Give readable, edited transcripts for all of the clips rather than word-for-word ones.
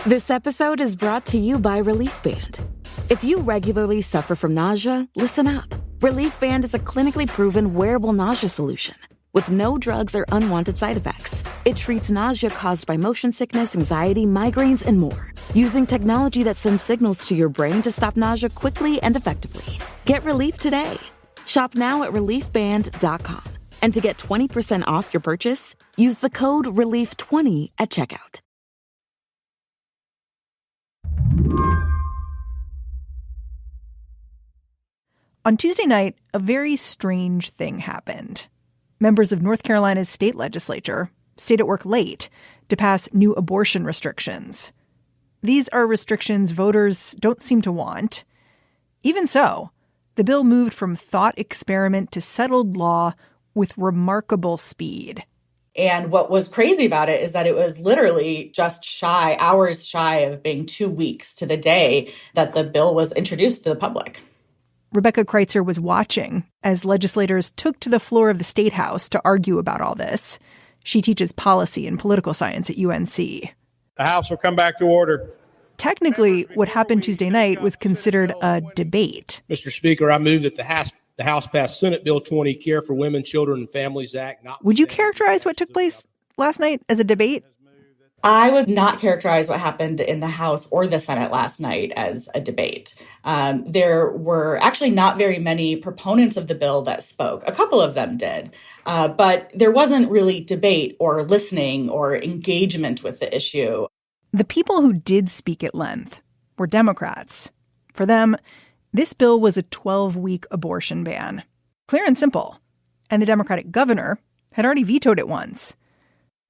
This episode is brought to you by Relief Band. If you regularly suffer from nausea, listen up. Relief Band is a clinically proven wearable nausea solution with no drugs or unwanted side effects. It treats nausea caused by motion sickness, anxiety, migraines, and more, using technology that sends signals to your brain to stop nausea quickly and effectively. Get relief today. Shop now at reliefband.com. And to get 20% off your purchase, use the code RELIEF20 at checkout. On Tuesday night, a very strange thing happened. Members of North Carolina's state legislature stayed at work late to pass new abortion restrictions. These are restrictions voters don't seem to want. Even so, the bill moved from thought experiment to settled law with remarkable speed. And what was crazy about it is that it was literally just hours shy of being 2 weeks to the day that the bill was introduced to the public. Rebecca Kreitzer was watching as legislators took to the floor of the State House to argue about all this. She teaches policy and political science at UNC. The House will come back to order. Technically, what happened Tuesday night was considered a debate. Mr. Speaker, I move that the House pass Senate Bill 20, Care for Women, Children, and Families Act. Would you characterize what took place last night as a debate? I would not characterize what happened in the House or the Senate last night as a debate. There were actually not very many proponents of the bill that spoke. A couple of them did, but there wasn't really debate or listening or engagement with the issue. The people who did speak at length were Democrats. For them, this bill was a 12-week abortion ban. Clear and simple. And the Democratic governor had already vetoed it once.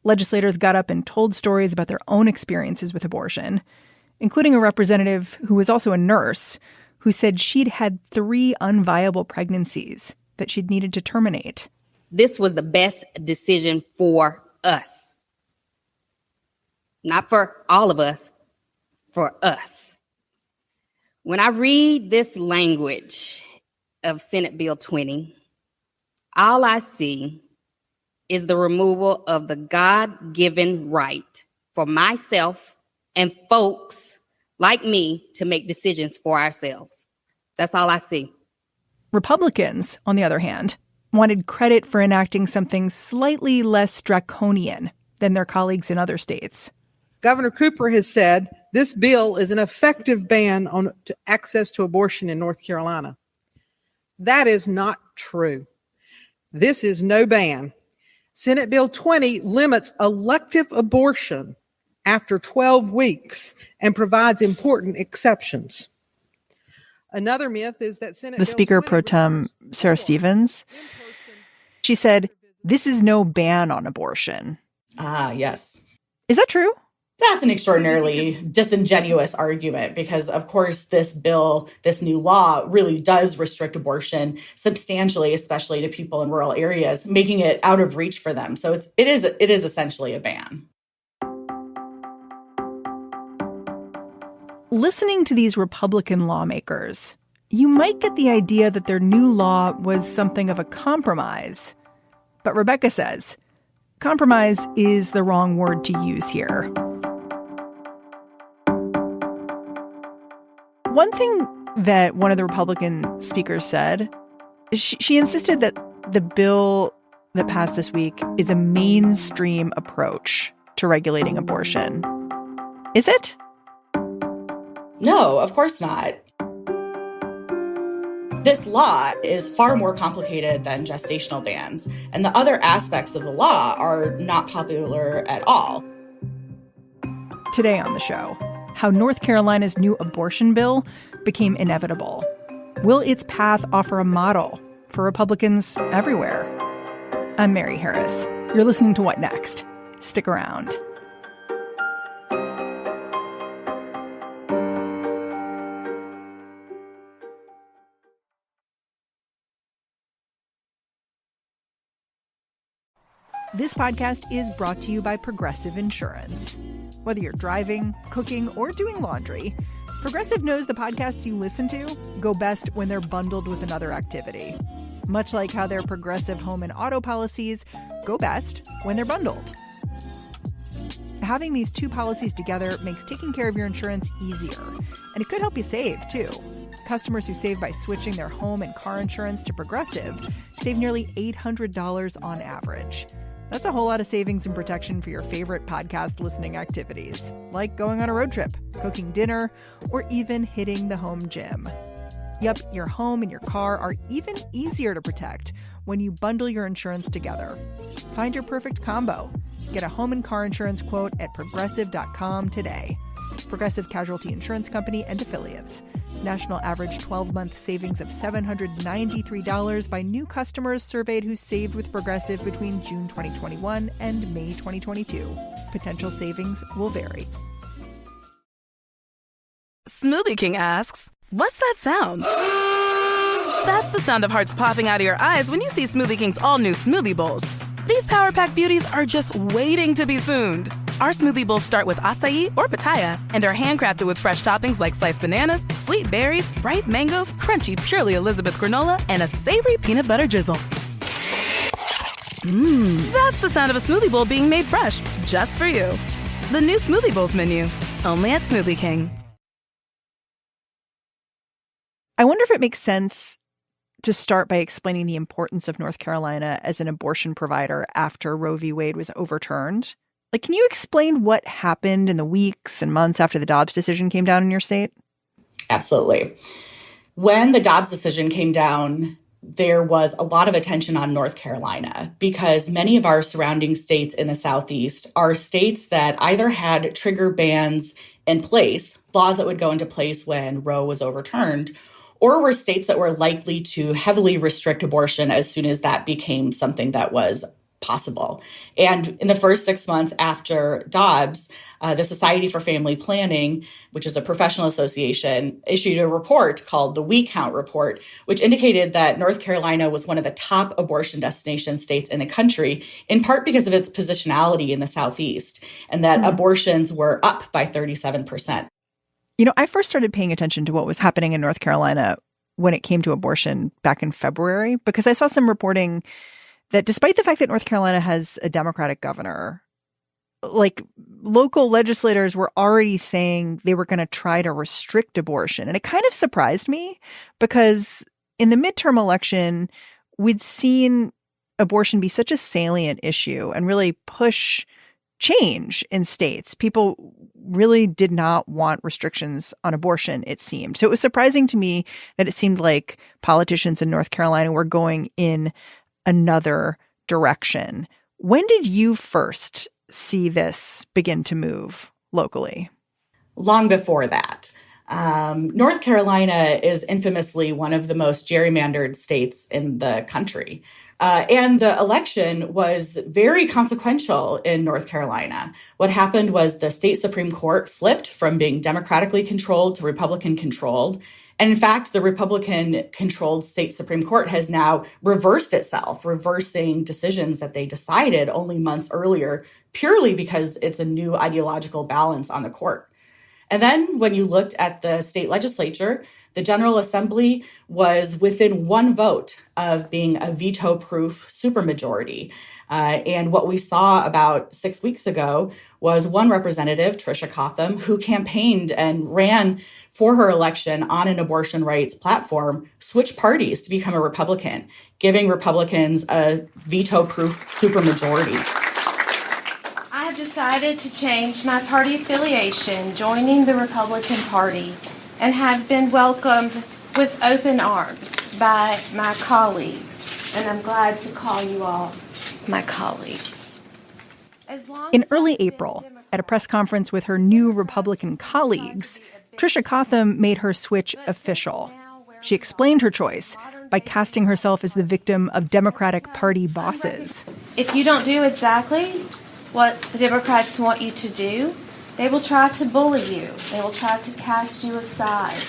Legislators got up and told stories about their own experiences with abortion, including a representative who was also a nurse who said she'd had 3 unviable pregnancies that she'd needed to terminate. This was the best decision for us. Not for all of us, for us. When I read this language of Senate Bill 20, all I see is the removal of the God-given right for myself and folks like me to make decisions for ourselves. That's all I see. Republicans, on the other hand, wanted credit for enacting something slightly less draconian than their colleagues in other states. Governor Cooper has said this bill is an effective ban on access to abortion in North Carolina. That is not true. This is no ban. Senate Bill 20 limits elective abortion after 12 weeks and provides important exceptions. Another myth is that Senate The Speaker pro tem, Sarah Stevens, she said, this is no ban on abortion. Yes. Is that true? That's an extraordinarily disingenuous argument because, of course, this bill, this new law really does restrict abortion substantially, especially to people in rural areas, making it out of reach for them. So it is essentially a ban. Listening to these Republican lawmakers, you might get the idea that their new law was something of a compromise. But Rebecca says, compromise is the wrong word to use here. One thing that one of the Republican speakers said, she insisted that the bill that passed this week is a mainstream approach to regulating abortion. Is it? No, of course not. This law is far more complicated than gestational bans, and the other aspects of the law are not popular at all. Today on the show, how North Carolina's new abortion bill became inevitable. Will its path offer a model for Republicans everywhere? I'm Mary Harris. You're listening to What Next? Stick around. This podcast is brought to you by Progressive Insurance. Whether you're driving, cooking, or doing laundry, Progressive knows the podcasts you listen to go best when they're bundled with another activity. Much like how their Progressive home and auto policies go best when they're bundled. having these two policies together makes taking care of your insurance easier. And it could help you save, too. Customers who save by switching their home and car insurance to Progressive save nearly $800 on average. That's a whole lot of savings and protection for your favorite podcast listening activities, like going on a road trip, cooking dinner, or even hitting the home gym. Yep, your home and your car are even easier to protect when you bundle your insurance together. Find your perfect combo. Get a home and car insurance quote at Progressive.com today. Progressive Casualty Insurance Company and Affiliates. National average 12-month savings of $793 by new customers surveyed who saved with Progressive between June 2021 and May 2022. Potential savings will vary. Smoothie King asks, what's that sound? That's the sound of hearts popping out of your eyes when you see Smoothie King's all-new smoothie bowls. These Power Pack beauties are just waiting to be spooned. Our smoothie bowls start with acai or pitaya and are handcrafted with fresh toppings like sliced bananas, sweet berries, ripe mangoes, crunchy Purely Elizabeth granola, and a savory peanut butter drizzle. That's the sound of a smoothie bowl being made fresh, just for you. The new Smoothie Bowls menu, only at Smoothie King. I wonder if it makes sense to start by explaining the importance of North Carolina as an abortion provider after Roe v. Wade was overturned. Like, can you explain what happened in the weeks and months after the Dobbs decision came down in your state? Absolutely. When the Dobbs decision came down, there was a lot of attention on North Carolina because many of our surrounding states in the Southeast are states that either had trigger bans in place, laws that would go into place when Roe was overturned, or were states that were likely to heavily restrict abortion as soon as that became something that was possible. And in the first 6 months after Dobbs, the Society for Family Planning, which is a professional association, issued a report called the We Count Report, which indicated that North Carolina was one of the top abortion destination states in the country, in part because of its positionality in the Southeast, and that abortions were up by 37%. You know, I first started paying attention to what was happening in North Carolina when it came to abortion back in February, because I saw some reporting that despite the fact that North Carolina has a Democratic governor, like local legislators were already saying they were going to try to restrict abortion. And it kind of surprised me because in the midterm election, we'd seen abortion be such a salient issue and really push change in states. People really did not want restrictions on abortion, it seemed. So it was surprising to me that it seemed like politicians in North Carolina were going in another direction. When did you first see this begin to move locally? Long before that. North Carolina is infamously one of the most gerrymandered states in the country. And the election was very consequential in North Carolina. What happened was the state Supreme Court flipped from being democratically controlled to Republican controlled. And in fact, the Republican-controlled state Supreme Court has now reversed itself, reversing decisions that they decided only months earlier, purely because it's a new ideological balance on the court. And then when you looked at the state legislature, the General Assembly was within one vote of being a veto-proof supermajority. And what we saw about 6 weeks ago was one representative, Tricia Cotham, who campaigned and ran for her election on an abortion rights platform, switch parties to become a Republican, giving Republicans a veto-proof supermajority. I have decided to change my party affiliation, joining the Republican Party, and have been welcomed with open arms by my colleagues. And I'm glad to call you all my colleagues. In early April, at a press conference with her new Republican colleagues, Tricia Cotham made her switch official. She explained her choice by casting herself as the victim of Democratic Party bosses. If you don't do exactly what the Democrats want you to do, they will try to bully you. They will try to cast you aside.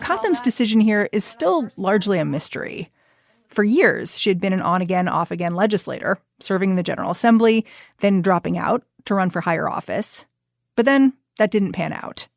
Cotham's decision here is still largely a mystery. For years, she had been an on-again, off-again legislator, serving in the General Assembly, then dropping out to run for higher office. But then that didn't pan out.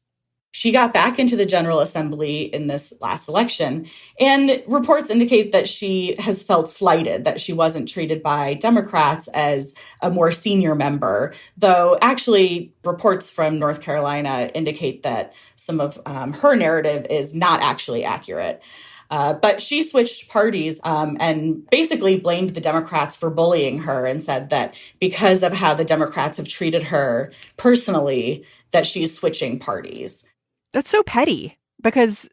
She got back into the General Assembly in this last election, and reports indicate that she has felt slighted, that she wasn't treated by Democrats as a more senior member, though actually reports from North Carolina indicate that some of her narrative is not actually accurate. But she switched parties and basically blamed the Democrats for bullying her and said that because of how the Democrats have treated her personally, that she's switching parties. That's so petty because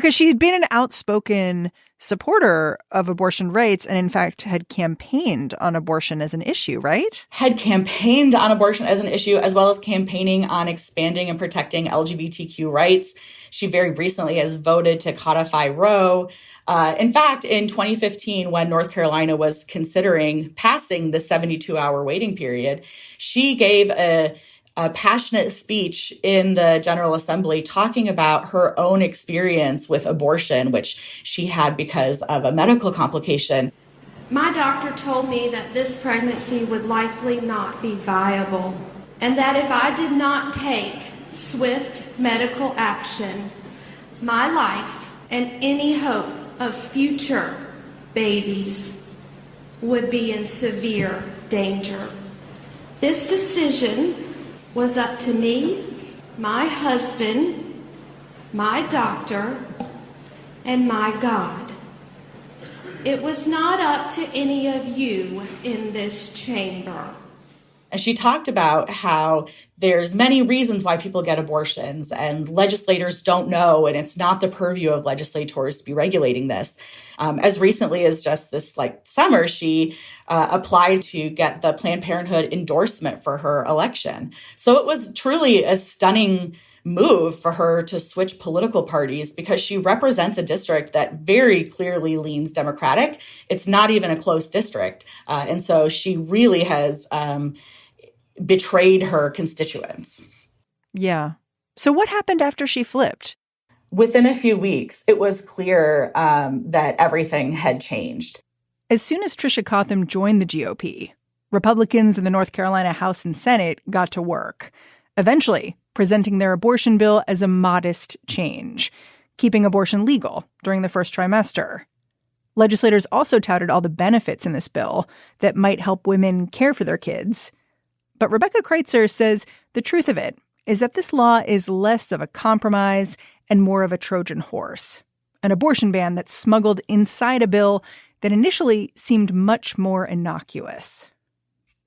she's been an outspoken supporter of abortion rights and, in fact, had campaigned on abortion as an issue, right? Had campaigned on abortion as an issue, as well as campaigning on expanding and protecting LGBTQ rights. She very recently has voted to codify Roe. In fact, in 2015, when North Carolina was considering passing the 72-hour waiting period, she gave a passionate speech in the General Assembly talking about her own experience with abortion, which she had because of a medical complication. My doctor told me that this pregnancy would likely not be viable, and that if I did not take swift medical action, my life and any hope of future babies would be in severe danger. This decision was up to me, my husband, my doctor, and my God. It was not up to any of you in this chamber. And she talked about how there's many reasons why people get abortions and legislators don't know, and it's not the purview of legislators to be regulating this. As recently as just this summer, she applied to get the Planned Parenthood endorsement for her election. So it was truly a stunning move for her to switch political parties because she represents a district that very clearly leans Democratic. It's not even a close district. And so she really has betrayed her constituents. Yeah. So what happened after she flipped? Within a few weeks, it was clear that everything had changed. As soon as Tricia Cotham joined the GOP, Republicans in the North Carolina House and Senate got to work, eventually presenting their abortion bill as a modest change, keeping abortion legal during the first trimester. Legislators also touted all the benefits in this bill that might help women care for their kids. But Rebecca Kreitzer says the truth of it is that this law is less of a compromise and more of a Trojan horse, an abortion ban that's smuggled inside a bill that initially seemed much more innocuous.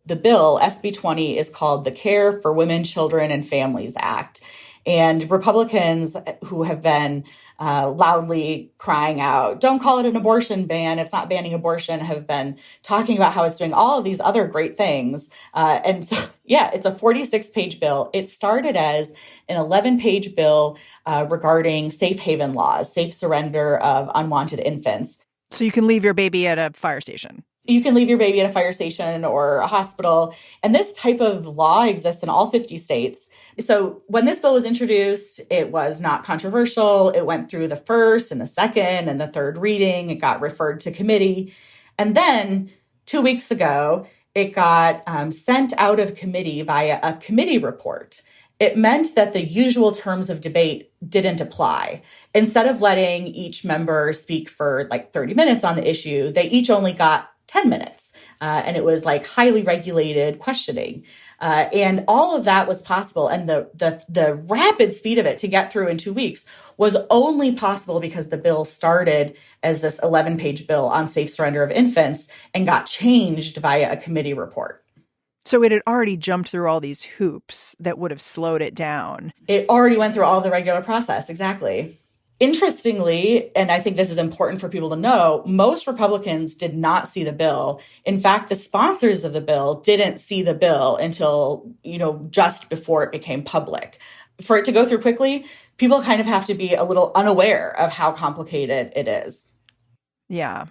The bill, SB 20, is called the Care for Women, Children, and Families Act. And Republicans who have been loudly crying out, don't call it an abortion ban, it's not banning abortion, have been talking about how it's doing all of these other great things. And so, yeah, it's a 46-page bill. It started as an 11-page bill regarding safe haven laws, safe surrender of unwanted infants. So you can leave your baby at a fire station. You can leave your baby at a fire station or a hospital. And this type of law exists in all 50 states. So when this bill was introduced, it was not controversial. It went through the first and the second and the third reading. It got referred to committee. And then 2 weeks ago, it got sent out of committee via a committee report. It meant that the usual terms of debate didn't apply. Instead of letting each member speak for 30 minutes on the issue, they each only got 10 minutes. And it was highly regulated questioning. And all of that was possible. And the rapid speed of it to get through in 2 weeks was only possible because the bill started as this 11-page bill on safe surrender of infants and got changed via a committee report. So it had already jumped through all these hoops that would have slowed it down. It already went through all the regular process. Exactly. Interestingly, and I think this is important for people to know, most Republicans did not see the bill. In fact, the sponsors of the bill didn't see the bill until, just before it became public. For it to go through quickly, people kind of have to be a little unaware of how complicated it is. Yeah.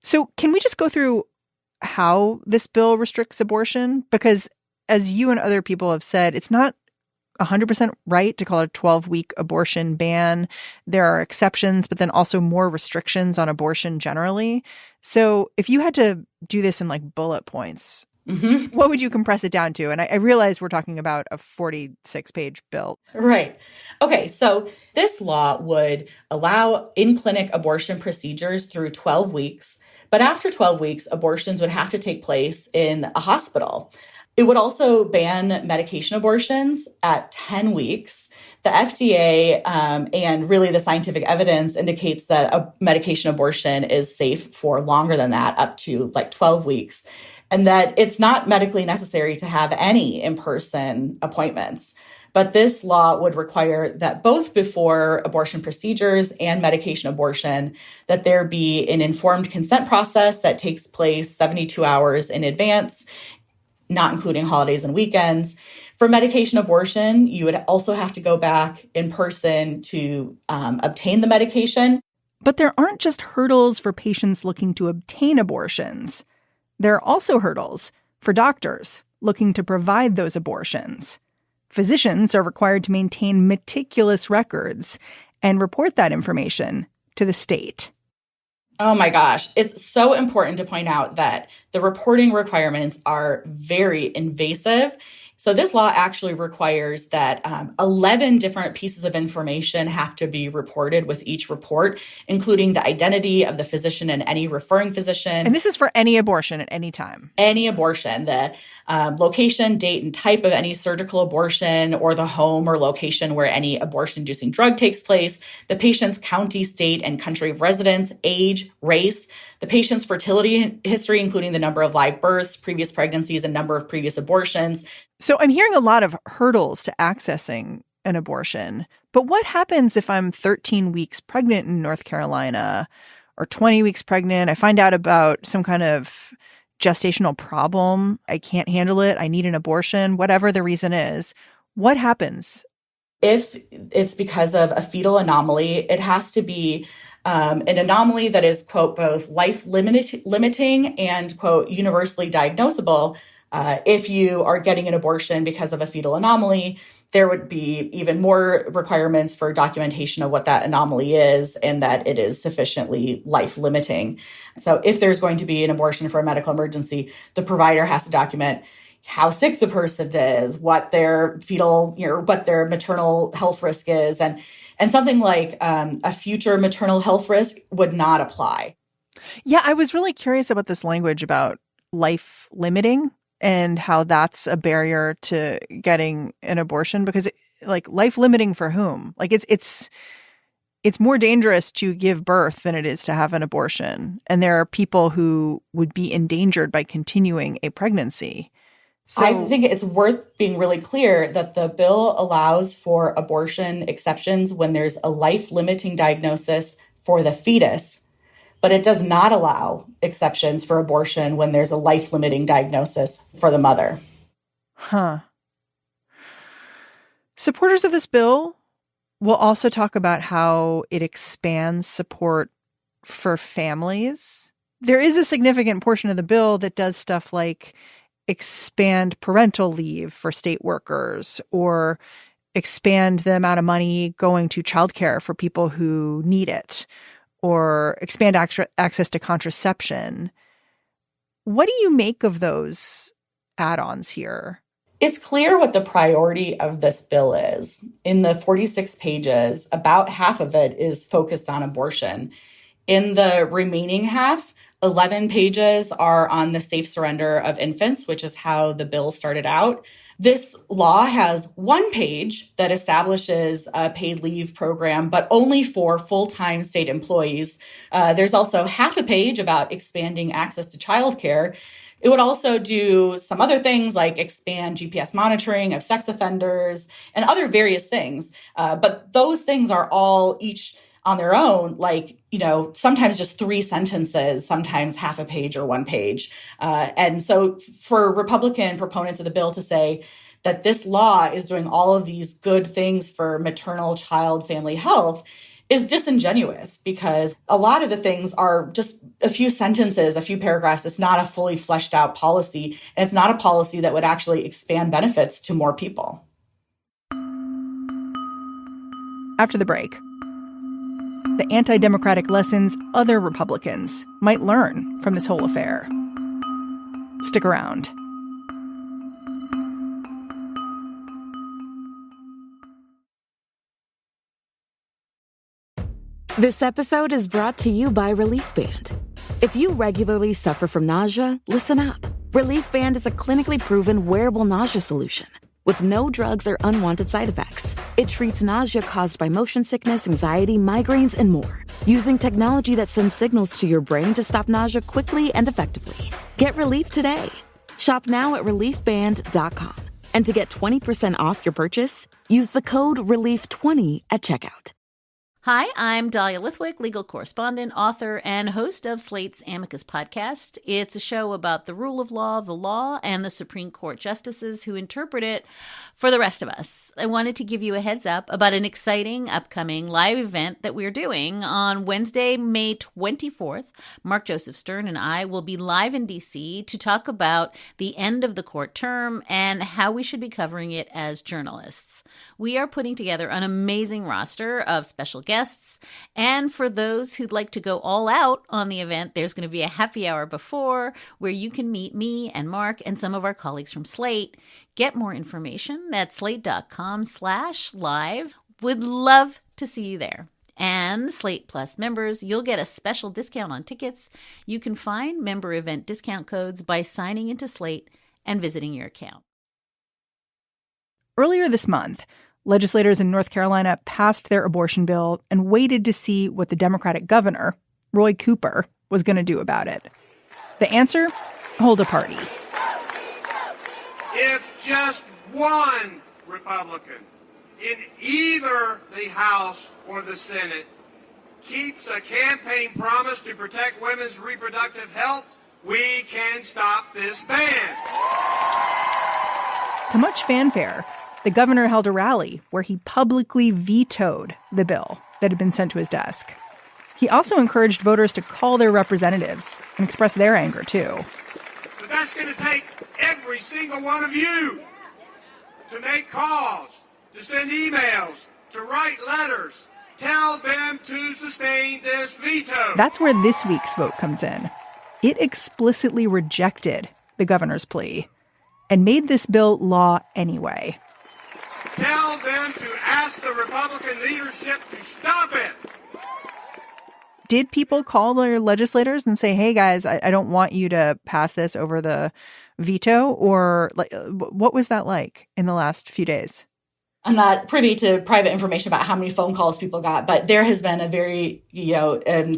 So can we just go through how this bill restricts abortion? Because as you and other people have said, it's not 100% right to call it a 12-week abortion ban. There are exceptions, but then also more restrictions on abortion generally. So if you had to do this in bullet points, Mm-hmm. What would you compress it down to? And I realize we're talking about a 46-page bill. Right. Okay. So this law would allow in-clinic abortion procedures through 12 weeks. But after 12 weeks, abortions would have to take place in a hospital. It would also ban medication abortions at 10 weeks. The FDA and really the scientific evidence indicates that a medication abortion is safe for longer than that, up to like 12 weeks, and that it's not medically necessary to have any in-person appointments. But this law would require that both before abortion procedures and medication abortion, that there be an informed consent process that takes place 72 hours in advance, not including holidays and weekends. For medication abortion, you would also have to go back in person to obtain the medication. But there aren't just hurdles for patients looking to obtain abortions. There are also hurdles for doctors looking to provide those abortions. Physicians are required to maintain meticulous records and report that information to the state. Oh my gosh. It's so important to point out that the reporting requirements are very invasive. So this law actually requires that 11 different pieces of information have to be reported with each report, including the identity of the physician and any referring physician. And this is for any abortion at any time. Any abortion, the location, date, and type of any surgical abortion, or the home or location where any abortion-inducing drug takes place, the patient's county, state, and country of residence, age, race, the patient's fertility history, including the number of live births, previous pregnancies, and number of previous abortions. So I'm hearing a lot of hurdles to accessing an abortion. But what happens if I'm 13 weeks pregnant in North Carolina or 20 weeks pregnant? I find out about some kind of gestational problem. I can't handle it. I need an abortion, whatever the reason is. What happens? If it's because of a fetal anomaly, it has to be an anomaly that is, quote, both life-limiting and, quote, universally diagnosable. If you are getting an abortion because of a fetal anomaly, there would be even more requirements for documentation of what that anomaly is and that it is sufficiently life-limiting. So if there's going to be an abortion for a medical emergency, the provider has to document how sick the person is, what their what their maternal health risk is, and something like a future maternal health risk would not apply. Yeah, I was really curious about this language about life limiting and how that's a barrier to getting an abortion, because life limiting for whom? Like it's more dangerous to give birth than it is to have an abortion. And there are people who would be endangered by continuing a pregnancy. So I think it's worth being really clear that the bill allows for abortion exceptions when there's a life-limiting diagnosis for the fetus, but it does not allow exceptions for abortion when there's a life-limiting diagnosis for the mother. Huh. Supporters of this bill will also talk about how it expands support for families. There is a significant portion of the bill that does stuff like expand parental leave for state workers or expand the amount of money going to childcare for people who need it or expand access to contraception. What do you make of those add-ons here? It's clear what the priority of this bill is. In the 46 pages, about half of it is focused on abortion. In the remaining half, 11 pages are on the safe surrender of infants, which is how the bill started out. This law has one page that establishes a paid leave program, but only for full-time state employees. There's also half a page about expanding access to childcare. It would also do some other things like expand GPS monitoring of sex offenders and other various things. But those things are all each on their own, sometimes just 3 sentences, sometimes half a page or 1 page. And so for Republican proponents of the bill to say that this law is doing all of these good things for maternal child family health is disingenuous, because a lot of the things are just a few sentences, a few paragraphs. It's not a fully fleshed out policy, and it's not a policy that would actually expand benefits to more people. After the break, the anti-democratic lessons other Republicans might learn from this whole affair. Stick around. This episode is brought to you by Relief Band. If you regularly suffer from nausea, listen up. Relief Band is a clinically proven wearable nausea solution with no drugs or unwanted side effects. It treats nausea caused by motion sickness, anxiety, migraines, and more, using technology that sends signals to your brain to stop nausea quickly and effectively. Get relief today. Shop now at reliefband.com. And to get 20% off your purchase, use the code RELIEF20 at checkout. Hi, I'm Dahlia Lithwick, legal correspondent, author, and host of Slate's Amicus podcast. It's a show about the rule of law, the law, and the Supreme Court justices who interpret it for the rest of us. I wanted to give you a heads up about an exciting upcoming live event that we're doing on Wednesday, May 24th. Mark Joseph Stern and I will be live in D.C. to talk about the end of the court term and how we should be covering it as journalists. We are putting together an amazing roster of special guests, and for those who'd like to go all out on the event, there's going to be a happy hour before where you can meet me and Mark and some of our colleagues from Slate. Get more information at slate.com/live. Would love to see you there. And Slate Plus members, you'll get a special discount on tickets. You can find member event discount codes by signing into Slate and visiting your account. Earlier this month, legislators in North Carolina passed their abortion bill and waited to see what the Democratic governor, Roy Cooper, was going to do about it. The answer? Hold a party. If just one Republican in either the House or the Senate keeps a campaign promise to protect women's reproductive health, we can stop this ban. To much fanfare, the governor held a rally where he publicly vetoed the bill that had been sent to his desk. He also encouraged voters to call their representatives and express their anger, too. But that's going to take every single one of you to make calls, to send emails, to write letters. Tell them to sustain this veto. That's where this week's vote comes in. It explicitly rejected the governor's plea and made this bill law anyway. Tell them to ask the Republican leadership to stop it. Did people call their legislators and say, hey, guys, I don't want you to pass this over the veto? Or like, what was that like in the last few days? I'm not privy to private information about how many phone calls people got, but there has been a very,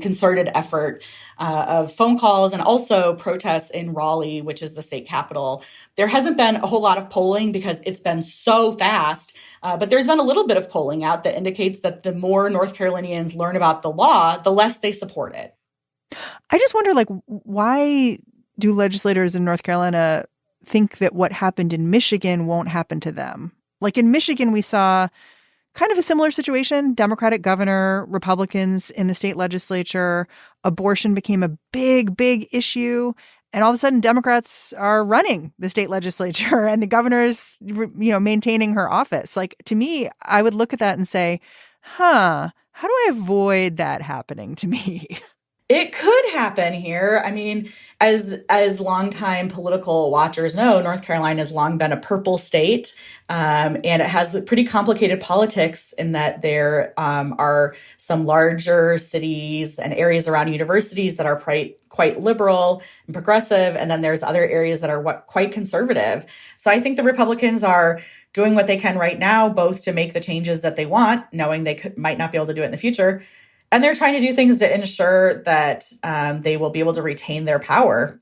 concerted effort of phone calls and also protests in Raleigh, which is the state capital. There hasn't been a whole lot of polling because it's been so fast, but there's been a little bit of polling out that indicates that the more North Carolinians learn about the law, the less they support it. I just wonder, why do legislators in North Carolina think that what happened in Michigan won't happen to them? Like in Michigan, we saw kind of a similar situation. Democratic governor, Republicans in the state legislature, abortion became a big, big issue. And all of a sudden, Democrats are running the state legislature and the governor is, maintaining her office. Like, to me, I would look at that and say, how do I avoid that happening to me? It could happen here. I mean, as longtime political watchers know, North Carolina has long been a purple state, and it has pretty complicated politics in that there are some larger cities and areas around universities that are quite liberal and progressive, and then there's other areas that are quite conservative. So I think the Republicans are doing what they can right now, both to make the changes that they want, knowing they might not be able to do it in the future, and they're trying to do things to ensure that they will be able to retain their power.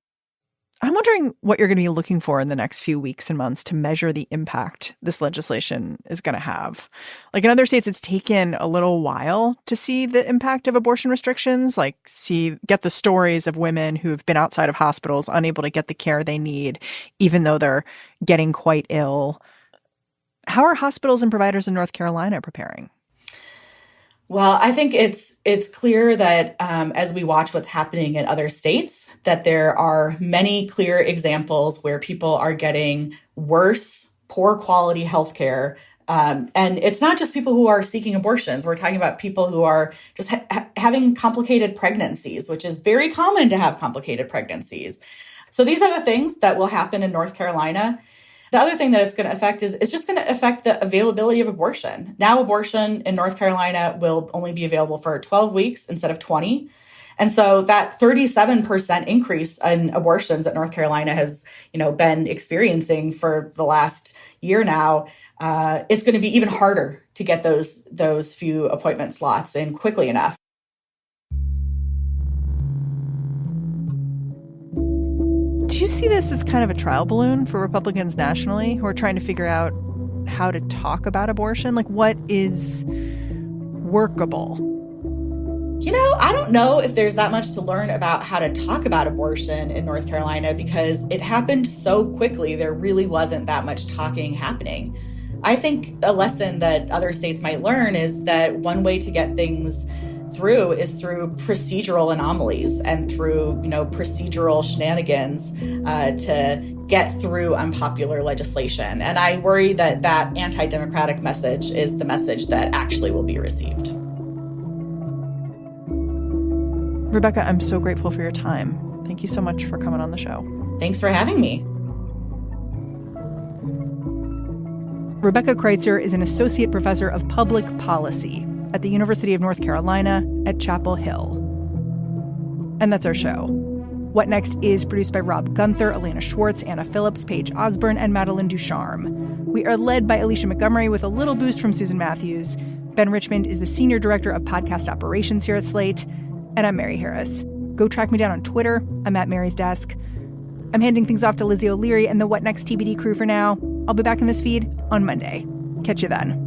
I'm wondering what you're going to be looking for in the next few weeks and months to measure the impact this legislation is going to have. Like in other states, it's taken a little while to see the impact of abortion restrictions, get the stories of women who've been outside of hospitals, unable to get the care they need, even though they're getting quite ill. How are hospitals and providers in North Carolina preparing? Well, I think it's clear that as we watch what's happening in other states, that there are many clear examples where people are getting worse, poor quality healthcare. And it's not just people who are seeking abortions. We're talking about people who are just having complicated pregnancies, which is very common to have complicated pregnancies. So these are the things that will happen in North Carolina. The other thing that it's going to affect is it's just going to affect the availability of abortion. Now abortion in North Carolina will only be available for 12 weeks instead of 20. And so that 37% increase in abortions that North Carolina has, been experiencing for the last year now, it's going to be even harder to get those few appointment slots in quickly enough. Do you see this as kind of a trial balloon for Republicans nationally who are trying to figure out how to talk about abortion? Like, what is workable? I don't know if there's that much to learn about how to talk about abortion in North Carolina because it happened so quickly. There really wasn't that much talking happening. I think a lesson that other states might learn is that one way to get things through is through procedural anomalies and through, procedural shenanigans to get through unpopular legislation. And I worry that that anti-democratic message is the message that actually will be received. Rebecca, I'm so grateful for your time. Thank you so much for coming on the show. Thanks for having me. Rebecca Kreitzer is an associate professor of public policy at the University of North Carolina at Chapel Hill. And that's our show. What Next is produced by Rob Gunther, Elena Schwartz, Anna Phillips, Paige Osborne, and Madeline Ducharme. We are led by Alicia Montgomery with a little boost from Susan Matthews. Ben Richmond is the Senior Director of Podcast Operations here at Slate. And I'm Mary Harris. Go track me down on Twitter. I'm at Mary's Desk. I'm handing things off to Lizzie O'Leary and the What Next TBD crew for now. I'll be back in this feed on Monday. Catch you then.